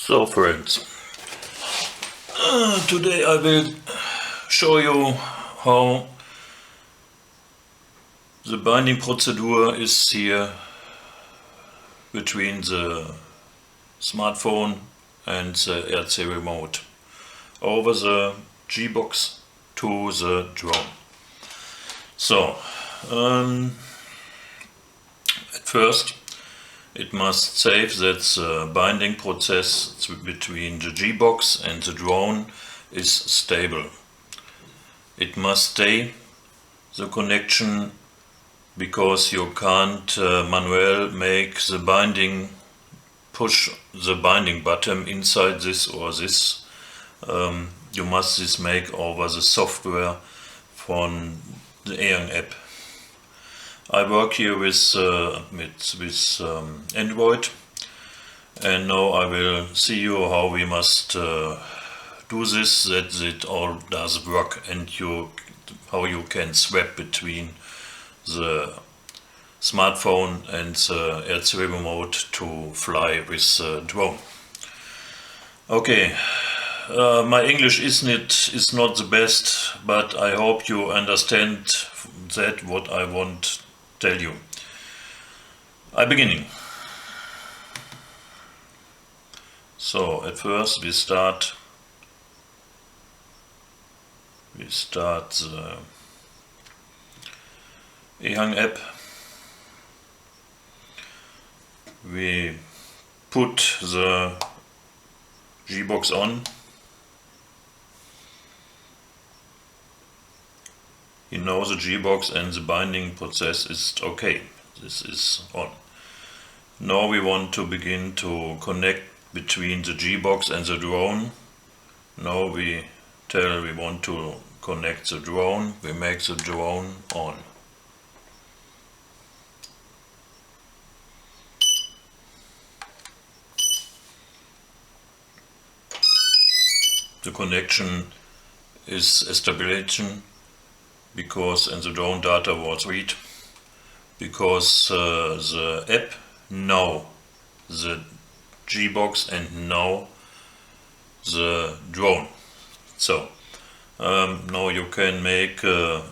So friends, today I will show you how the binding procedure is here between the smartphone and the RC remote over the G-box to the drone. So at first it must save that the binding process between the G-box and the drone is stable. It must stay the connection because you can't manually make the binding, push the binding button inside this or this. You must this make over the software from the eHang app. I work here with Android, and now I will see you how we must do this, that it all does work, and how you can swap between the smartphone and the RC remote to fly with the drone. Okay, my English is not the best, but I hope you understand that what I want to tell you. I'm beginning. So at first we start the eHang app. We put the G-box on. You know the G-box and the binding process is okay. This is on. Now we want to begin to connect between the G-box and the drone. Now we want to connect the drone. We make the drone on. The connection is establishing because and the drone data was read because the app know the G-box and know the drone. So now you can make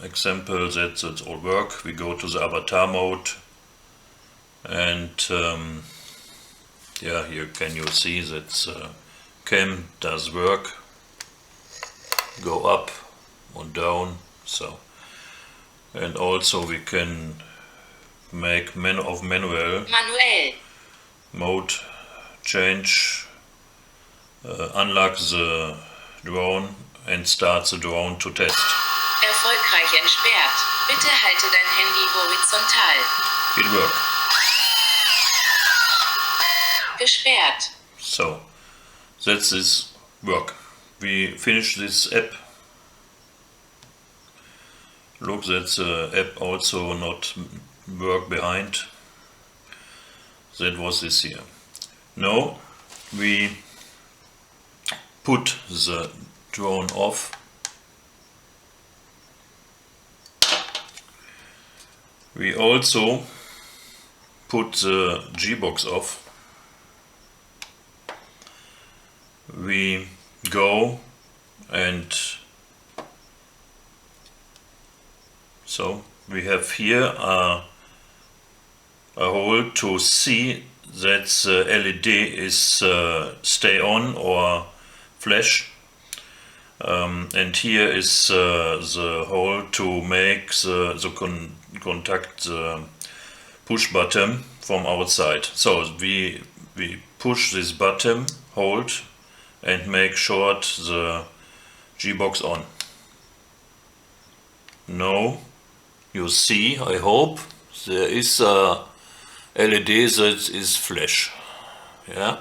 example that it all work. We go to the avatar mode, and yeah, here can you see that cam does work. Go up and down. So, and also we can make manual mode change, unlock the drone and start the drone to test. Erfolgreich entsperrt. Bitte halte dein Handy horizontal. It work. Gesperrt. So, that's this work. We finish this app. Look that the app also not work behind. That was this here. Now we put the drone off. We also put the G-box off. We go and so we have here a hole to see that the LED is stay on or flash, and here is the hole to make the contact the push button from outside. So we push this button, hold, and make short the G-box on. Now you see, I hope, there is a LED that is flash. Yeah,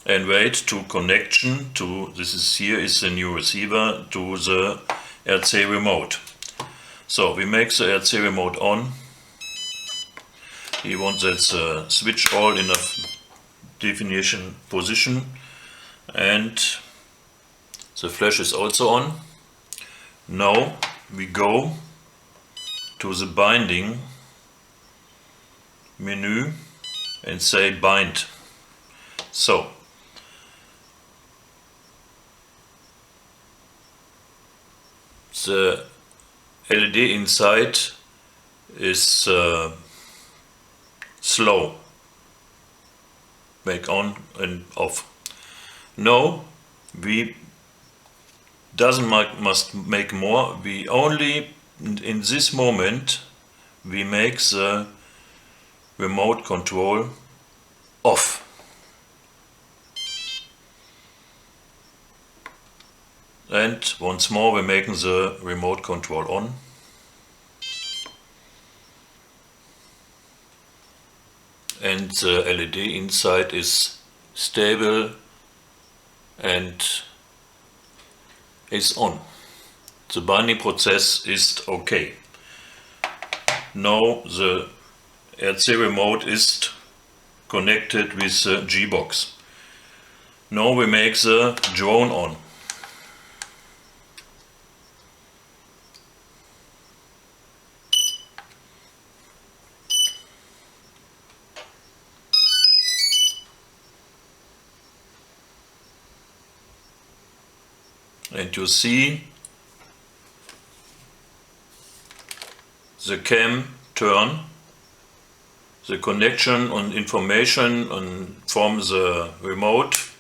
and wait to connection to this is here is the new receiver to the RC remote. So we make the RC remote on. We want that switch all in a definition position, and the flash is also on. Now we go to the binding menu and say bind. So the LED inside is slow. Make on and off. No, we must make more. We only in this moment we make the remote control off. And once more we're making the remote control on. And the LED inside is stable and is on. The binding process is okay. Now the RC remote is connected with the G-box. Now we make the drone on. And you see the cam turn, the connection and information from the remote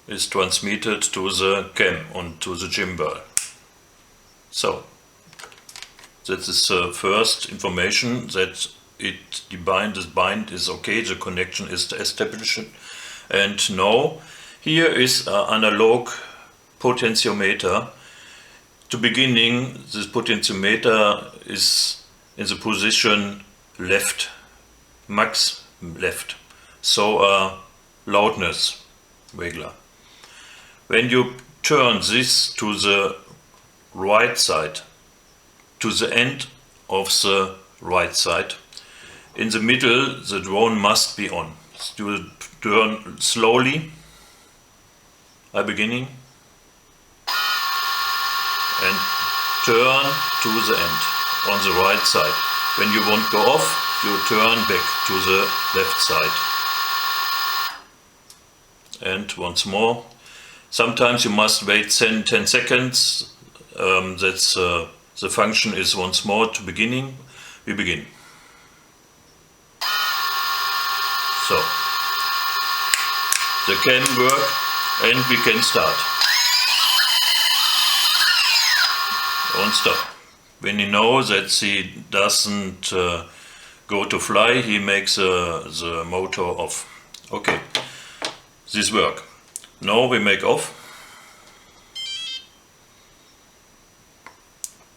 is transmitted to the cam and to the gimbal. So that is the first information that the bind is okay, the connection is established. And now here is an analog potentiometer. To beginning, this potentiometer is in the position left, max left, so a loudness regulator. When you turn this to the right side, to the end of the right side, in the middle the drone must be on. You turn slowly, at beginning, and turn to the end on the right side. When you want to go off, you turn back to the left side. And once more, sometimes you must wait 10 seconds. That's the function is once more to beginning. We begin. So the can work and we can start. And stop. When you know that he doesn't go to fly, he makes the motor off. Okay, this work. Now we make off.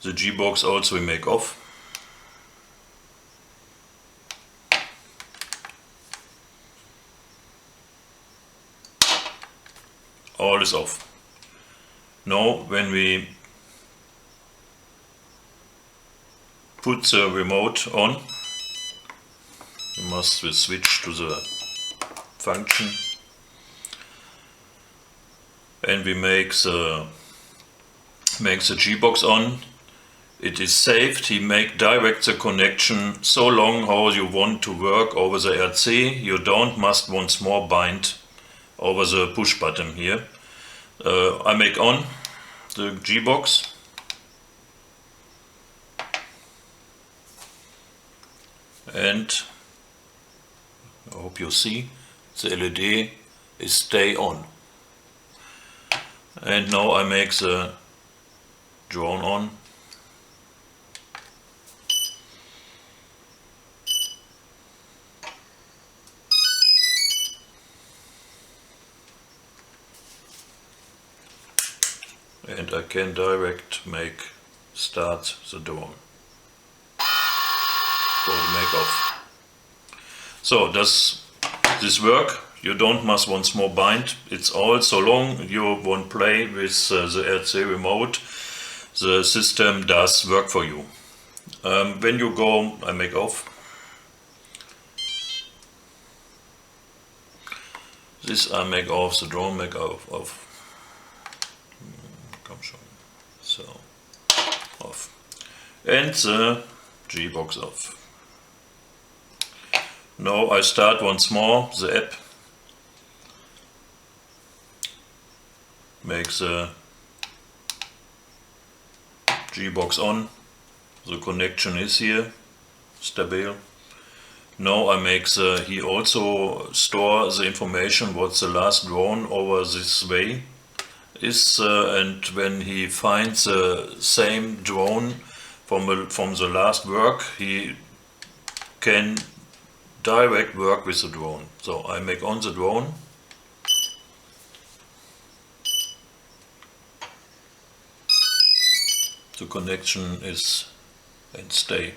The G-box also we make off. All is off. Now when we put the remote on, we must switch to the function, and we make the G-box on. It is saved. He make direct the connection so long how you want to work over the RC. You don't must once more bind over the push button here. I make on the G-box. And I hope you see the LED is stay on. And now I make the drone on. And I can direct start the drone. Or make off. So does this work? You don't must once more bind. It's all so long you won't play with the RC remote. The system does work for you. When you go, I make off. This I make off, the drone make off. Come schon. So off. And the G-box off. Now I start once more the app. make the G-box on. The connection is here, stable. Now I make he also store the information what the last drone over this way is, and when he finds the same drone from the last work, he can direct work with the drone. So I make on the drone. The connection is and stay.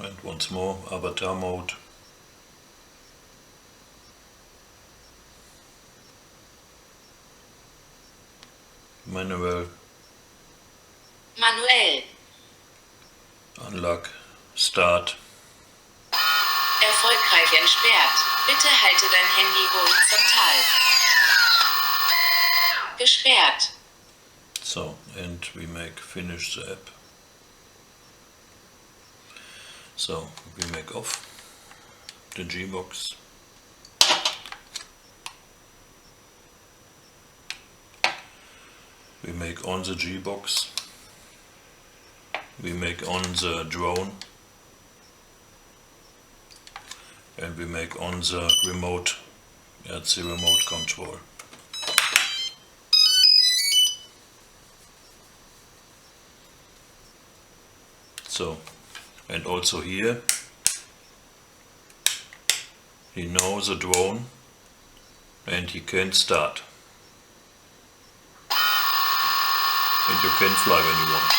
And once more, avatar mode. Manual. Manuell. Unlock. Start. Erfolgreich entsperrt. Bitte halte dein Handy horizontal. Gesperrt. So, and we make finish the app. So, we make off the G-box. We make on the G-box. We make on the drone. And we make on the remote, that's the remote control. So, and also here, he knows the drone and he can start. And you can fly when you want.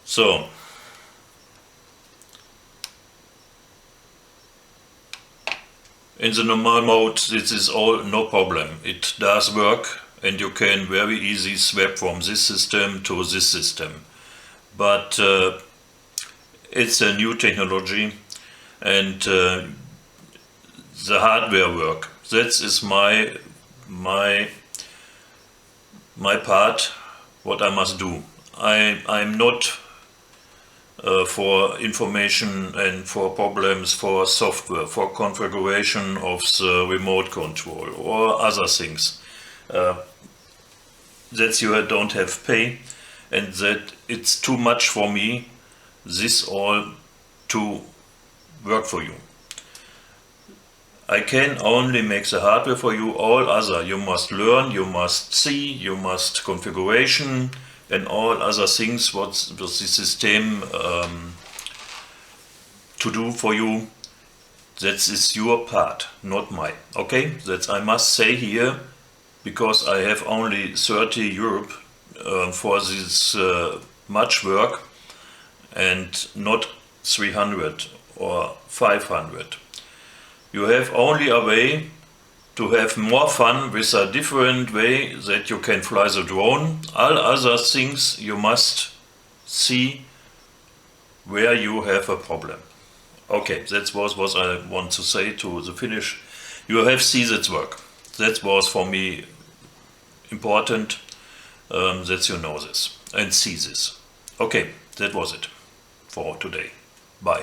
So, in the normal mode, this is all no problem. It does work and you can very easy swap from this system to this system. But it's a new technology and the hardware work. That is my part, what I must do. I'm not for information and for problems for software, for configuration of the remote control or other things. That you don't have pay and that it's too much for me, this all to work for you. I can only make the hardware for you, all other you must learn, you must see, you must configuration and all other things what the system to do for you. That is your part, not mine. Okay, that I must say here, because I have only 30 Europe for this much work and not 300 or 500. You have only a way to have more fun with a different way that you can fly the drone. All other things you must see where you have a problem. Okay, that was what I want to say to the finish. You have seen that work. That was for me important that you know this and see this. Okay, that was it for today. Bye.